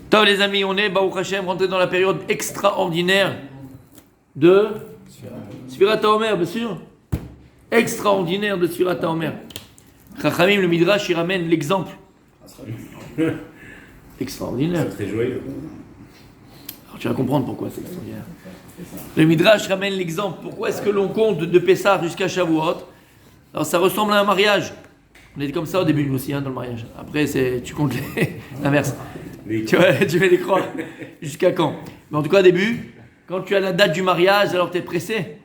Tov les amis, on est, Baruch Hashem, rentré dans la période extraordinaire de Sfirat HaOmer, bien sûr. Extraordinaire de Sfirat HaOmer. Chachamim, le Midrash, il ramène l'exemple. Extraordinaire. C'est très joyeux. Alors tu vas comprendre pourquoi c'est extraordinaire. Le Midrash ramène l'exemple. Pourquoi est-ce que l'on compte de Pessah jusqu'à Shavuot? Alors ça ressemble à un mariage. On était comme ça au début, nous aussi, dans le mariage. Après, tu comptes l'inverse. Tu mets les croix. Jusqu'à quand? Mais en tout cas, au début, quand tu as la date du mariage, alors tu es pressé.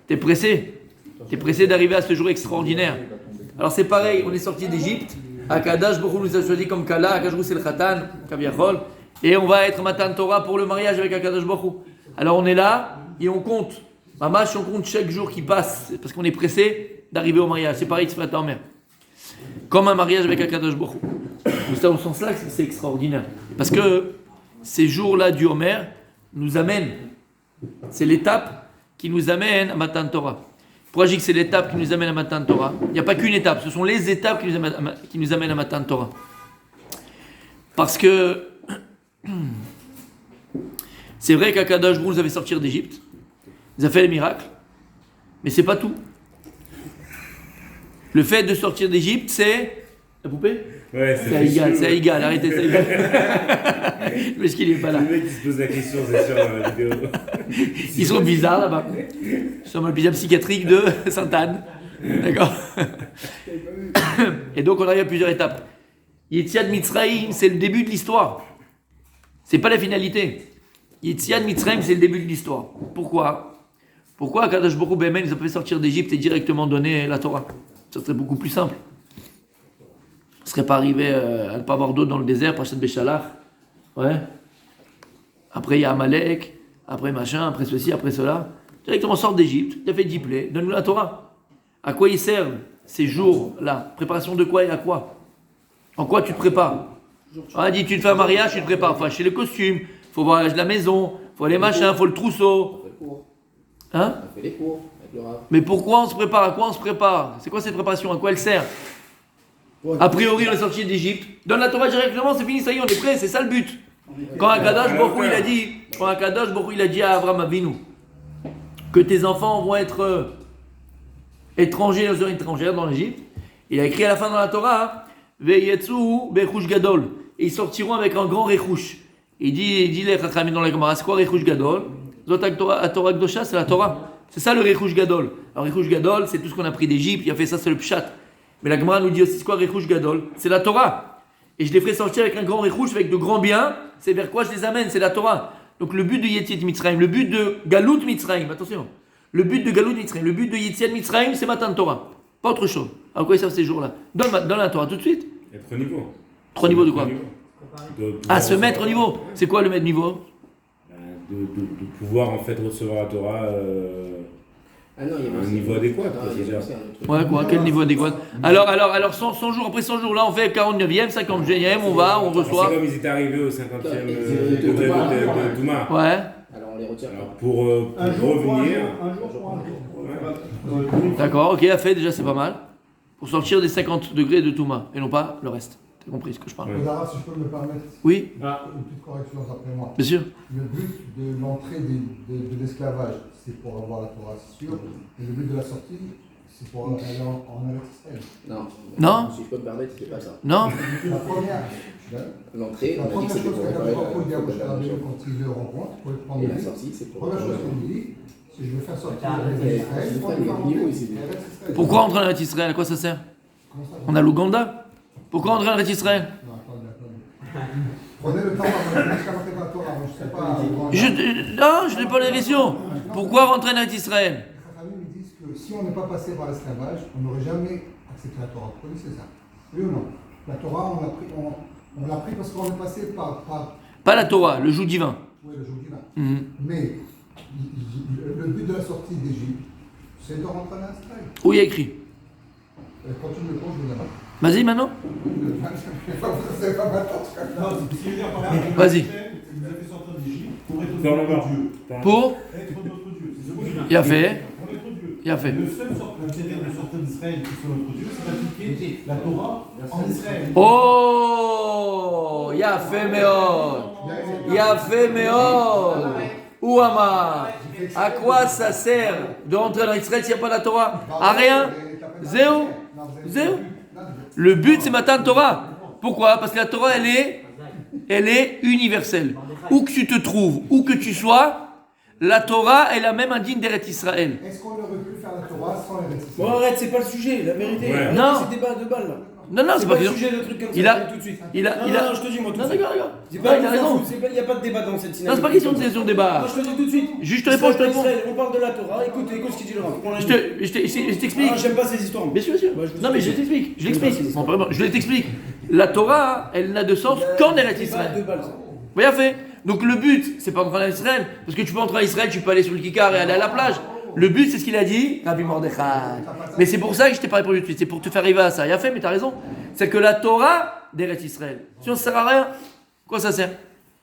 Tu es pressé. Tu es pressé d'arriver à ce jour extraordinaire. Alors c'est pareil, on est sorti d'Égypte. Akadosh Baruch Hu nous a choisi comme Kala. Akadosh Baruch Hu c'est le Khatan, Kaviachol. Et on va être Matan Torah pour le mariage avec Akadosh Baruch Hu. Alors on est là et on compte. Mamash, on compte chaque jour qui passe parce qu'on est pressé d'arriver au mariage. C'est pareil, c'est ta mère. Comme un mariage avec Akadosh Baruch Hu. C'est dans ce sens-là que c'est extraordinaire. Parce que ces jours-là du Homer nous amènent, c'est l'étape qui nous amène à Matan Torah. Pourquoi je dis que c'est l'étape qui nous amène à Matan Torah? Il n'y a pas qu'une étape, ce sont les étapes qui nous amènent à Matan Torah. Parce que c'est vrai qu'Akadosh Baruch Hu nous avait sorti d'Égypte, il a fait les miracles, mais c'est pas tout. Le fait de sortir d'Égypte, c'est la poupée. Ouais, c'est égal, arrêtez, c'est égal. Mais ce qu'il n'est pas là. Le mec qui se pose la question, c'est sûr, dans la vidéo. Ils sont bizarres là-bas. Ils sont dans l'hôpital psychiatrique de Sainte-Anne. D'accord. Et donc on arrive à plusieurs étapes. Yetziat Mitzrayim, c'est le début de l'histoire. C'est pas la finalité. Yetziat Mitzrayim, c'est le début de l'histoire. Pourquoi Akadosh Baruch Hu Be'emen nous a fait sortir d'Égypte et directement donner la Torah? Ça serait beaucoup plus simple. On ne serait pas arrivé à ne pas avoir d'eau dans le désert, Parashat Béchalach. Ouais. Après, il y a Amalek, après machin, après ceci, après cela. Directement, sort d'Égypte, tu as fait diplé, donne-nous la Torah. À quoi ils servent ces jours-là? Préparation de quoi et à quoi? En quoi tu te prépares? On a dit, tu te fais un mariage, tu te prépares. Il faut acheter les costumes, il faut voir la maison, il faut les machins, il faut le trousseau. Hein? On fait les cours avec le Rav. Mais pourquoi on se prépare? À quoi on se prépare? C'est quoi cette préparation? À quoi elle sert? A priori, on est sorti d'Égypte. Donne la Torah directement, c'est fini, ça y est, on est prêt, c'est ça le but. Quand Akadosh Baruch Hu il a dit à Abraham Avinu que tes enfants vont être étrangers aux zones étrangères dans l'Égypte, il a écrit à la fin dans la Torah Veyetsu Bechush Gadol, et ils sortiront avec un grand Rechush. Il dit les Chachamim dans la Gemara, c'est quoi Rechush Gadol? Zot Torah Kdosha, c'est la Torah. C'est ça le Rechush Gadol. Alors Rechush Gadol, c'est tout ce qu'on a pris d'Égypte, il a fait ça, c'est le Pshat. Mais la Gemara nous dit aussi, c'est quoi Rechush Gadol? C'est la Torah. Et je les ferai sortir avec un grand Rechush, avec de grands biens. C'est vers quoi je les amène? C'est la Torah. Donc le but de Yetziat Mitzrayim, le but de Galut Mitzrayim, attention. Le but de Galut Mitzrayim, le but de Yetziat Mitzrayim, c'est Matan Torah. Pas autre chose. À quoi ils servent ces jours-là? Donne la Torah tout de suite. Être au niveau. 3 niveaux de quoi? Se mettre au niveau. C'est quoi le mettre niveau? De pouvoir en fait recevoir la Torah Ah non, il y a à un niveau adéquat. Déjà. Ouais, quoi, quel niveau adéquat? Alors 100 jours, après 100 jours, là on fait 49e, 50e, on reçoit. C'est comme ils étaient arrivés au 50e degré de Touma. Ouais. Alors on les retire. Alors pour revenir. D'accord, ok, à fait, déjà c'est pas mal. Pour sortir des 50 degrés de Touma, et non pas le reste. T'as compris ce que je parle? Lara, si je peux me permettre, Oui, une petite correction après moi. bien sûr. Le but de l'entrée de l'esclavage, c'est pour avoir la Torah, c'est sûr. Et le but de la sortie, c'est pour aller en Israël. Non. Si je peux me permettre, c'est pas ça. Non. La première, L'entrée, la on a dit première que c'était chose pour que réparer Kadosh Baruch Hu dit à la Moshe Rabbeinu nation. quand il le rencontre, pour le prendre Et de la lui, sortie, c'est pour. première chose qu'il dit, c'est je vais faire sortir Arrête, les Israël je pour ferai les des faire niveaux rentrer. ici. Pourquoi rentrer en Eretz Israël? À quoi ça sert? Comment ça, On a l'Ouganda. Pourquoi rentrer en Eretz Israël? Non, attendez. Prenez le temps jusqu'à rentrer dans la Torah, moi, je sais pas. Non, je n'ai pas la question. Pourquoi rentrer en Eretz Israël? Les Chachamim ils disent que si on n'est pas passé par l'esclavage, on n'aurait jamais accepté la Torah. Vous connaissez ça? Oui ou non? La Torah, on l'a pris parce qu'on est passé par Pas la Torah, le joug divin. ouais, le jour divin. Mhm. Mais le but de la sortie d'Égypte, c'est de rentrer en Israël. Où il y a écrit? Quand tu me le poses, je vous l'apprends. Vas-y maintenant. Vous savez pas maintenant, en tout cas. Non, c'est ce qu'il veut dire par là. Vas-y. Il nous a fait sortir d'Égypte pour être Dans le notre nord. Dieu. Pour Être notre Dieu. C'est ce mot qui vient. Il a fait. Pour être Dieu. Il a fait. Le seul intérêt de sortir d'Israël qui sont notre Dieu, c'est d'appliquer la Torah en Israël. Oh, il a fait Meod. Il a fait Meod. Ouama. À quoi ça sert de rentrer dans Israël s'il n'y a pas la Torah? À rien. Zéro. Zéro. Le but, c'est Matan Torah. Pourquoi? Parce que la Torah, elle est universelle. Où que tu te trouves, où que tu sois, la Torah, elle a même un digne d'Eretz Israël. Est-ce qu'on aurait pu faire la Torah sans les Bon, arrête, c'est pas le sujet, la vérité. Ouais. Non. C'est débat de balle là. Non, c'est pas le question. sujet, le truc comme Il ça, a- tout de suite. Non, Non, je te dis, moi, tout Non, de suite. d'accord. C'est Ouais, pas, il a raison. il n'y a pas de débat dans cette Non, synagogue. c'est pas question de question de débat. Moi, je te dis tout de suite. Juste, je te réponds, Israël, on parle de la Torah, écoute ce qu'il dit le Rav. Je t'explique. Ah, j'aime pas ces histoires. Bien sûr, bien sûr. Moi, je- Non, mais je t'explique. Je J'aime pas ces l'explique. histoires. Bon, vraiment, je t'explique. La Torah, elle n'a de sens qu'en Eretz Débat Israël. de balle, ça. Bien fait. Donc le but, c'est pas d'entrer en Israël, parce que tu peux entrer en Israël, tu peux aller sur le Kikar et aller à la plage. Le but, c'est ce qu'il a dit, Rabbi Mordechai. Mais c'est pour ça que je t'ai pas répondu tout de suite, c'est pour te faire arriver à ça. Il a fait, mais t'as raison. C'est que la Torah d'Eretz Israël, sinon ça sert à rien. Quoi ça sert?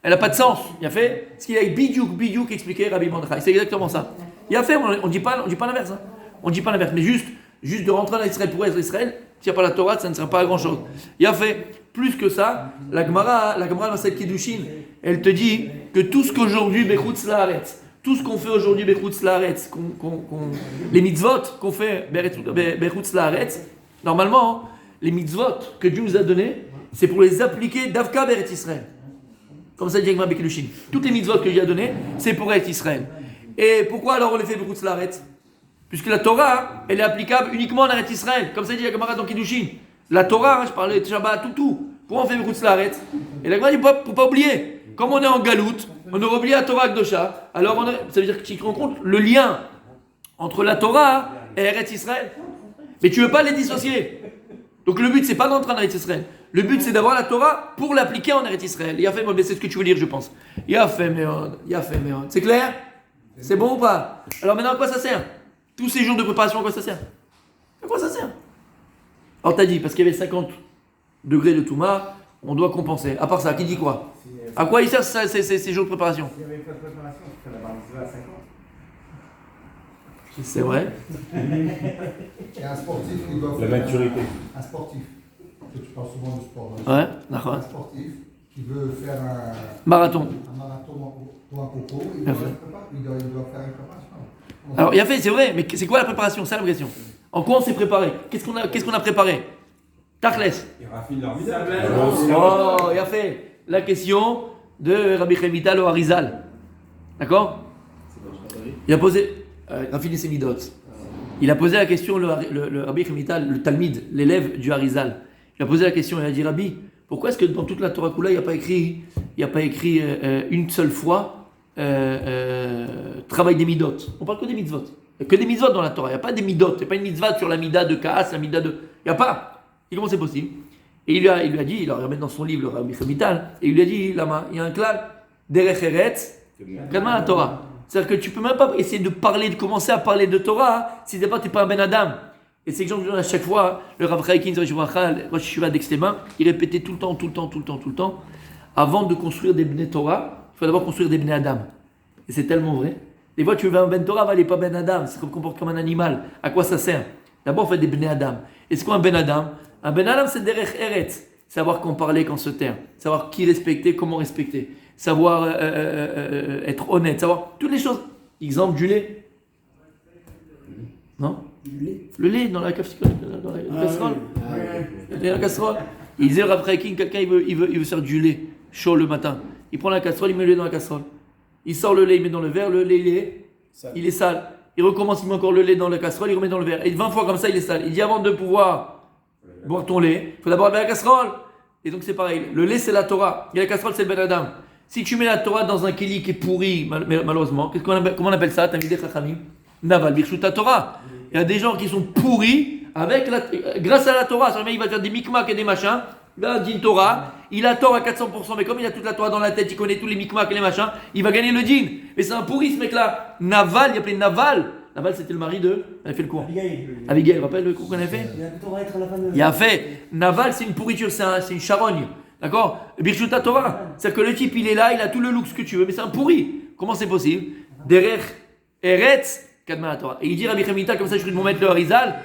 Elle n'a pas de sens. Il a fait ce qu'il a Bidiouk expliqué Rabbi Mordechai. C'est exactement ça. Il a fait, on dit pas l'inverse. Hein. On dit pas l'inverse, mais juste de rentrer en Israël pour être Israël, s'il n'y a pas la Torah, ça ne sert pas à grand chose. Il a fait plus que ça. La Gemara dans cette Kiddushin, elle te dit que tout ce qu'aujourd'hui Bechutz Laaretz, tout ce qu'on fait aujourd'hui Bechutz Laaretz, les mitzvot qu'on fait Bechutz Laaretz, normalement, les mitzvot que Dieu nous a donnés, c'est pour les appliquer d'Avka Beret Israël. Comme ça dit Gemara Kiddushin. Toutes les mitzvot que Dieu a données, c'est pour être Israël. Et pourquoi alors on les fait Bechutz Laaretz? Puisque la Torah, elle est applicable uniquement en Eretz Israël. Comme ça dit la Gemara dans Kiddushin. La Torah, je parlais de Shabbat, tout. Pourquoi on fait Bechutz Laaretz? Et la Gemara dit, faut pas oublier. Comme on est en galoute, on aurait oublié la Torah Kdosha. Alors ça veut dire que tu te rends compte le lien entre la Torah et Eretz Israël. Mais tu veux pas les dissocier. Donc le but, c'est pas d'entrer en Eretz Israël. Le but, c'est d'avoir la Torah pour l'appliquer en Eretz Israël. Il a fait, c'est ce que tu veux dire, je pense. Il a fait, Méod. C'est clair? C'est bon ou pas? Alors maintenant, à quoi ça sert? Tous ces jours de préparation, à quoi ça sert? À quoi ça sert? Alors t'as dit, parce qu'il y avait 50 degrés de Touma, on doit compenser. À part ça, qui dit quoi? À quoi il sert ces jours de préparation? S'il n'y avait pas de préparation, tu ferais la bar mitzvah à 50. C'est vrai. Et un sportif qui doit La faire maturité. un sportif, parce que tu parles souvent de sport. hein. Ouais, Un d'accord. sportif qui veut faire un Marathon. marathon ou un coco, il Bien doit, fait. il doit faire une préparation. Alors il a fait, c'est vrai, mais c'est quoi la préparation? C'est la question. En quoi on s'est préparé? Qu'est-ce qu'on a préparé? Tachles. Il raffine leur visage. Oh, il a fait la question de Rabbi Chemital au Harizal. D'accord? Il a posé, Rafine Semidot. Il a posé la question, le Rabbi Chemital, le Talmid, l'élève du Harizal. Il a posé la question, il a dit, Rabbi, pourquoi est-ce que dans toute la Torah Kula, il n'y a pas écrit une seule fois travail des midot? On parle que des mitzvot. Il n'y a que des mitzvot dans la Torah. Il n'y a pas des midot. Il n'y a pas une mitzvah sur la mida de Kaas, la mida de. Il n'y a pas. Et comment c'est possible? Et il lui a dit, il a remis dans son livre, le Rabbi Chemital, et il lui a dit, Lama, il y a un klal, derech eretz, kadma la Torah. C'est-à-dire que tu ne peux même pas essayer de commencer à parler de Torah si tu n'es pas un Ben Adam. Et c'est exemple à chaque fois, le Rav Chaïkin, le Rosh Yeshiva d'Extema, il répétait tout le temps, avant de construire des Bnei Torah, il faut d'abord construire des Bnei Adam. Et c'est tellement vrai. Des fois, tu veux un Ben Torah, mais il n'est pas Ben Adam, c'est comme comporte comme un animal. À quoi ça sert? D'abord, on fait des Bnei Adam. Et c'est quoi un Ben Adam? Un Ben Adam, c'est derech eretz. Savoir quand parler, quand se taire. Savoir qui respecter, comment respecter. Savoir être honnête. Savoir toutes les choses. Exemple, du lait. Non? Le lait dans la casserole. Dans la casserole. Il disait Rav Chaïkin, quelqu'un il veut faire du lait chaud le matin. Il prend la casserole, il met le lait dans la casserole. Il sort le lait, il met dans le verre, le lait il est sale. Il recommence, il met encore le lait dans la casserole, il remet dans le verre. Et 20 fois comme ça, il est sale. Il dit avant de pouvoir boire ton lait, il faut d'abord mettre la casserole. Et donc c'est pareil. Le lait c'est la Torah, et la casserole c'est le Ben Adam. Si tu mets la Torah dans un keli qui est pourri, malheureusement, comment on appelle ça? T'as mis des chachamim? Naval, birshut ta Torah. Il y a des gens qui sont pourris grâce à la Torah. Ça, il va faire des micmacs et des machins. Il a din Torah, il a tort à 400%, mais comme il a toute la Torah dans la tête, il connaît tous les micmacs et les machins, il va gagner le din. Mais c'est un pourri ce mec-là. Naval, il appelait Naval. Naval, c'était le mari de. Elle a fait le cours. Abigail, tu rappelles le cours qu'on avait fait? Il a fait. Naval, c'est une pourriture, c'est une charogne. D'accord? Birshut Torah. C'est-à-dire que le type, il est là, il a tout le look que tu veux, mais c'est un pourri. Comment c'est possible? Derech Eretz Kadma la Torah. Et il dit Rabbi Chamita, comme ça je vais vous mettre le Harizal.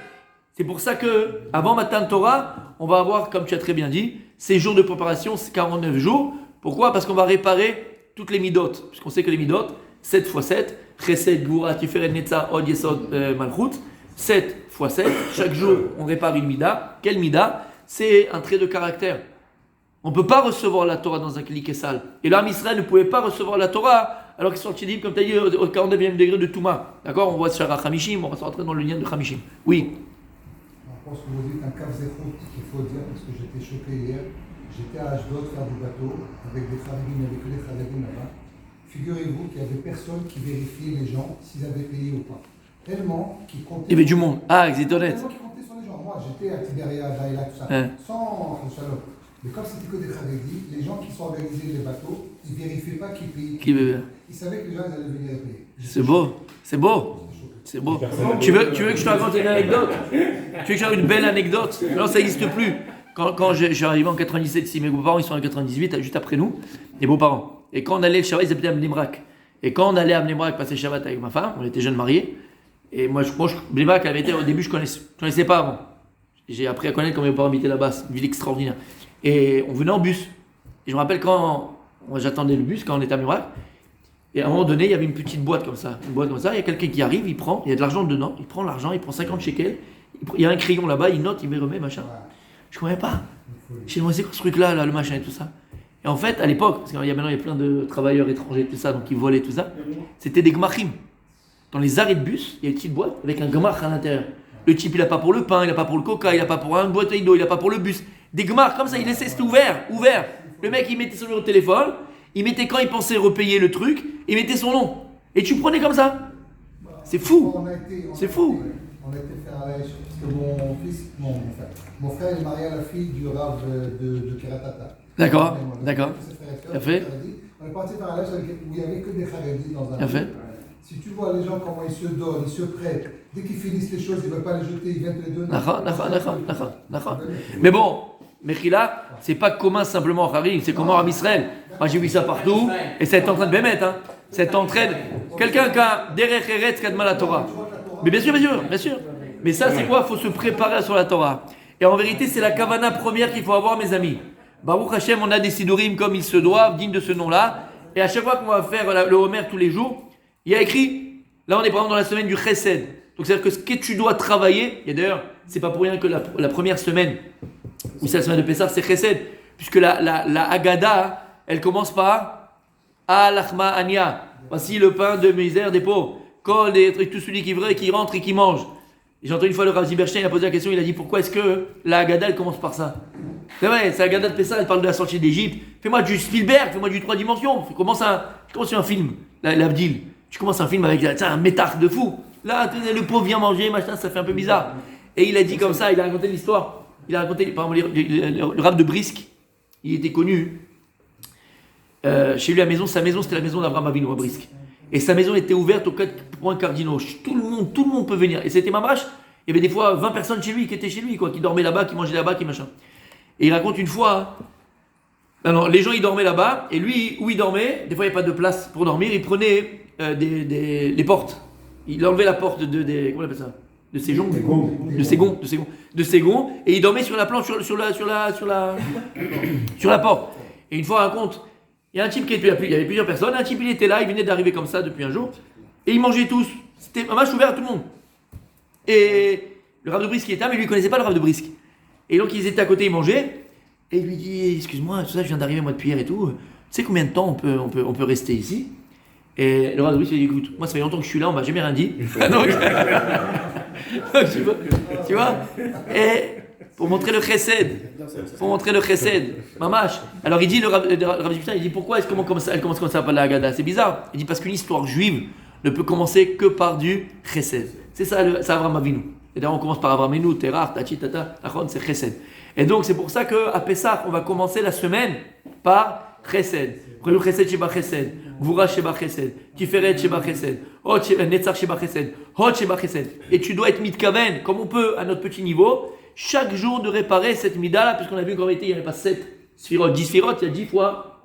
C'est pour ça que avant Matan Torah, on va avoir, comme tu as très bien dit, ces jours de préparation, c'est 49 jours. Pourquoi? Parce qu'on va réparer toutes les midot. Puisqu'on sait que les midot, 7 x 7, Chesed, Goura, Tiferet, Netza, Od, Yesod, Malchut, 7 x 7, chaque jour on répare une mida. Quelle mida? C'est un trait de caractère. On ne peut pas recevoir la Torah dans un cliquet sale. Et l'âme Israël ne pouvait pas recevoir la Torah alors qu'ils sont chédim, comme tu as dit, au 49e degré de Touma. D'accord? On voit Shara Hamishim, on va rentrer dans le lien de Hamishim. Oui. Je pense que vous dites un Kav Zechut qu'il faut dire, parce que j'étais choqué hier. J'étais à Ashdod faire du bateau avec des Kharedim, avec les Kharedim là-bas. Figurez-vous qu'il y avait personne qui vérifiait les gens s'ils avaient payé ou pas. Tellement qu'ils comptaient. Il y avait du monde. Ah, c'est honnête. Tellement qu'ils comptaient sur les gens. Moi, j'étais à Tiberia, Daïla, tout ça. Hein. Sans Shalom. Mais comme c'était que des Kharedim, les gens qui sont organisés les bateaux, ils ne vérifiaient pas qu'ils payaient. Ils savaient que les gens ils allaient venir payer. C'est beau. C'est beau. C'est beau. Tu veux que je te raconte une anecdote? Tu veux que je te raconte une belle anecdote? Non, ça n'existe plus. Quand je suis arrivé en 97, si mes beaux-parents ils sont en 98, juste après nous, les beaux-parents. Et quand on allait le Shabbat, ils habitaient à Bnei Brak. Et quand on allait à Bnei Brak passer Shabbat avec ma femme, on était jeunes mariés. Et moi, Bnei Brak, au début, je connaissais pas avant. J'ai appris à connaître quand mes parents habitaient là-bas. C'est une ville extraordinaire. Et on venait en bus. Et je me rappelle quand j'attendais le bus, quand on était à Bnei Brak. Et à un moment donné, il y avait une petite boîte comme ça. Il y a quelqu'un qui arrive, il prend, il y a de l'argent dedans, il prend l'argent, il prend 50 shekels, il y a un crayon là-bas, il note, il me remet, machin. Je ne connais pas. Chez moi, c'est quoi ce truc-là, le machin et tout ça. Et en fait, à l'époque, parce qu'il y a maintenant il y a plein de travailleurs étrangers, tout ça, donc ils volaient tout ça, c'était des gmachim. Dans les arrêts de bus, il y a une petite boîte avec un gmach à l'intérieur. Le type, il n'a pas pour le pain, il n'a pas pour le coca, il n'a pas pour une boîte d'eau, il n'a pas pour le bus. Des gmachs, comme ça, il laissait, c'était ouvert. Le mec, il mettait son numéro de téléphone, il mettait quand il pensait repayer le truc, il mettait son nom. Et tu prenais comme ça. C'est fou. C'est fou. On a été faire à l'Aïch, parce que mon frère est marié à la fille du Rav de Keratata. D'accord. T'as fait. On est parti faire à l'Aïch où il n'y avait que des Kharedis dans un T'as fait. Si tu vois les gens comment ils se donnent, ils se prêtent, dès qu'ils finissent les choses, ils ne veulent pas les jeter, ils viennent te les donner. D'accord. Mais bon, Mechila, c'est pas commun simplement en Harim, c'est commun en Israël. Moi j'ai vu ça partout, et c'est en train de bémettre. Hein. C'est en train de. Quelqu'un qui a derech eretz kadma la Torah. Mais bien sûr. Mais ça c'est quoi? Il faut se préparer sur la Torah. Et en vérité, c'est la kavana première qu'il faut avoir, mes amis. Baruch Hashem, on a des sidurim comme il se doit, dignes de ce nom-là. Et à chaque fois qu'on va faire le Homer tous les jours, il y a écrit, là on est par exemple dans la semaine du Chesed. Donc c'est-à-dire que ce que tu dois travailler, et d'ailleurs, c'est pas pour rien que la première semaine, ou c'est la semaine de Pessah, c'est Chesed, puisque la Haggadah, elle commence par Al-Achma Anya. Voici le pain de misère des pauvres. Kol et tout celui qui est vrai, qui rentre et qui mange. Et j'ai entendu une fois le Rav Zilberstein, il a posé la question, il a dit pourquoi est-ce que la Haggadah, elle commence par ça? C'est vrai, c'est la Haggadah de Pessah, elle parle de la sortie d'Égypte. Fais-moi du Spielberg, fais-moi du 3 dimensions. Commence un film, l'Abdil. Tu commences un film avec un métard de fou. Là, le pauvre vient manger, machin, ça fait un peu bizarre. Et il a dit comme ça, il a raconté l'histoire. Il a raconté, par exemple, le Rav de Brisk, il était connu. Chez lui, sa maison, c'était la maison d'Abraham Avinu à Brisk. Et sa maison était ouverte aux 4 points cardinaux. Tout le monde peut venir. Et c'était Mamrash. Il y avait des fois 20 personnes chez lui qui étaient chez lui, qui dormaient là-bas, qui mangeaient là-bas, qui machin. Et il raconte une fois. Alors, les gens, ils dormaient là-bas. Et lui, où il dormait, des fois, il n'y avait pas de place pour dormir. Il prenait les portes. Il enlevait la porte comment on appelle ça? De ses gonds. De ses gonds. Et il dormait sur la planche, sur la porte. Et une fois, il raconte. Il y a un type il y avait plusieurs personnes, un type il était là, il venait d'arriver comme ça depuis un jour, et ils mangeaient tous. C'était un match ouvert à tout le monde. Et le Rav de Brisk qui était là, mais lui il ne connaissait pas le Rav de Brisk. Et donc ils étaient à côté, ils mangeaient, et il lui dit, excuse-moi, tout ça, je viens d'arriver moi depuis hier et tout, tu sais combien de temps on peut rester ici? Et le Rav de Brisk il dit, écoute, moi ça fait longtemps que je suis là, on m'a jamais rien dit. donc tu vois et pour montrer le chesed, mamash. Alors il dit, le Rav il dit, pourquoi elle commence comme ça par la Haggadah? C'est bizarre. Il dit, parce qu'une histoire juive ne peut commencer que par du chesed. C'est ça, c'est Avraham Avinu. Et d'ailleurs on commence par Avraham Avinu, Terach, Tachi, Tata, Achon, c'est chesed. Et donc c'est pour ça qu'à Pessah, on va commencer la semaine par chesed. Prelu chesed sheba chesed, Gvura sheba chesed, Tiferet sheba chesed, Netzach sheba chesed, Hod sheba chesed. Et tu dois être mitkaven, comme on peut à notre petit niveau, chaque jour de réparer cette mida-là, puisqu'on a vu qu'en réalité, il n'y avait pas 7 sphirotes. 10 sphirotes, il y a 10 fois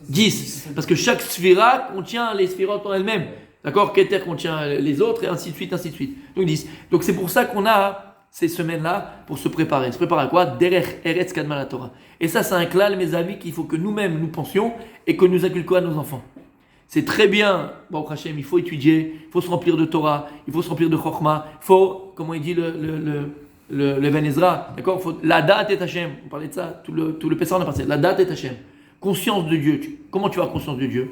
10. Parce que chaque sphira contient les sphirotes en elles-mêmes. D'accord, Keter contient les autres, et ainsi de suite, ainsi de suite. Donc 10. Donc c'est pour ça qu'on a ces semaines-là pour se préparer. Se préparer à quoi? Derech Eretz Kadma la Torah. Et ça, c'est un klal, mes amis, qu'il faut que nous-mêmes nous pensions et que nous inculquions à nos enfants. C'est très bien, bon, Hachem, il faut étudier, il faut se remplir de Torah, il faut se remplir de Chokhmah, il faut, comment il dit le Ben Ezra, d'accord, la date est Hachem, on parlait de ça, tout le Pessah on a passé, la date est Hachem, conscience de Dieu. Comment tu vas avoir conscience de Dieu?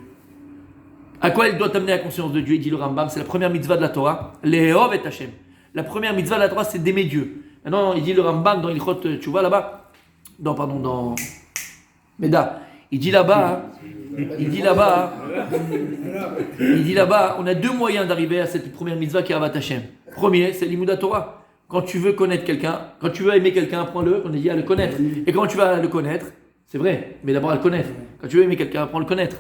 À quoi il doit t'amener la conscience de Dieu? Il dit le Rambam, c'est la première mitzvah de la Torah, Le'ehov et Hachem. La première mitzvah de la Torah, c'est d'aimer Dieu. Maintenant, il dit le Rambam dans Ilchot, tu vois là-bas, dans Meda, il dit là-bas, on a deux moyens d'arriver à cette première mitzvah qui est Avat Hashem. Premier, c'est l'Imouda Torah. Quand tu veux connaître quelqu'un, quand tu veux aimer quelqu'un, apprends-le, on est dit à le connaître. Et quand tu vas le connaître, c'est vrai, mais d'abord à le connaître. Quand tu veux aimer quelqu'un, apprends à le connaître.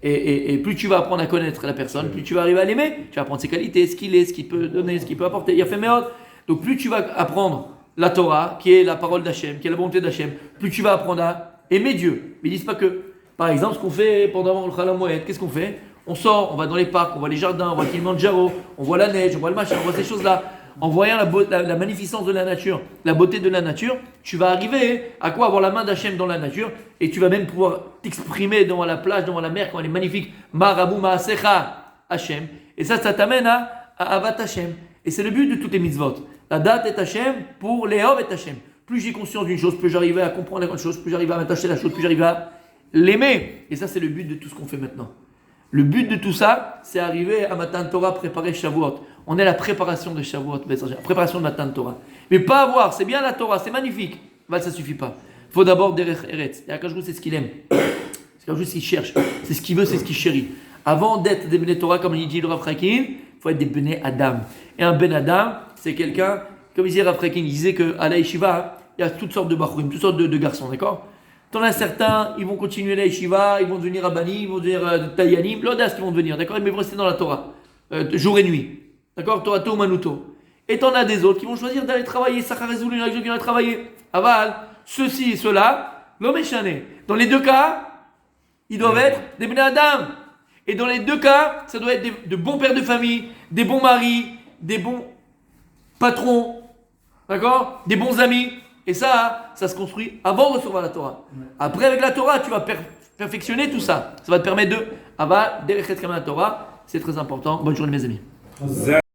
Et plus tu vas apprendre à connaître la personne, plus tu vas arriver à l'aimer. Tu vas apprendre ses qualités, ce qu'il est, ce qu'il peut donner, ce qu'il peut apporter. Il y a fait méod. Donc plus tu vas apprendre la Torah, qui est la parole d'Hachem, qui est la volonté d'Hachem, plus tu vas apprendre à aimer Dieu. Mais ils disent pas que. Par exemple, ce qu'on fait pendant le Chol Hamoed, qu'est-ce qu'on fait? On sort, on va dans les parcs, on voit les jardins, on voit Kilimanjaro, on voit la neige, on voit le machin, on voit ces choses-là. En voyant la magnificence de la nature, la beauté de la nature, tu vas arriver à quoi? Avoir la main d'Hachem dans la nature, et tu vas même pouvoir t'exprimer devant la plage, devant la mer, quand elle est magnifique. Marabu Maasecha Hachem. Et ça t'amène à Avat Hachem. Et c'est le but de toutes les mitzvot. La date est Hachem pour Léov et Hachem. Plus j'ai conscience d'une chose, plus j'arrive à comprendre la chose, plus j'arrive à m'attacher à la chose, plus j'arrive à l'aimer. Et ça, c'est le but de tout ce qu'on fait maintenant. Le but de tout ça, c'est arriver à Matan Torah, préparer Shavuot. On est à la préparation de Shavuot, la préparation de Matan Torah. Mais pas avoir, c'est bien la Torah, c'est magnifique. Ça ne suffit pas. Il faut d'abord Derech Eretz. Et Akash Hu, c'est ce qu'il aime. C'est ce qu'il cherche. C'est ce qu'il veut, c'est ce qu'il chérit. Avant d'être des Bnei Torah, comme il dit le Rav Chakim, il faut être des Bnei Adam. Et un Ben Adam, c'est quelqu'un, comme il disait Rav Chakim, il disait qu'à la Yeshiva, il y a toutes sortes de Bachurim, toutes sortes de garçons, d'accord? T'en as certains, ils vont continuer la yeshiva, ils vont devenir Rabbanim, ils vont devenir Tayanim, l'audace qu'ils vont devenir, d'accord? Mais ils vont rester dans la Torah, jour et nuit, d'accord? Torah to manuto. Et t'en as des autres qui vont choisir d'aller travailler, Sachar Rezoul, qui vont aller travailler. Aval, ceux-ci et ceux-là, l'homme est chané. Dans les deux cas, ils doivent être des Bnei Adam. Et dans les deux cas, ça doit être de bons pères de famille, des bons maris, des bons patrons, d'accord? Des bons amis. Et ça se construit avant de recevoir la Torah. Après, avec la Torah, tu vas perfectionner tout ça. Ça va te permettre de Aval, Derech Kadma la Torah. C'est très important. Bonne journée, mes amis.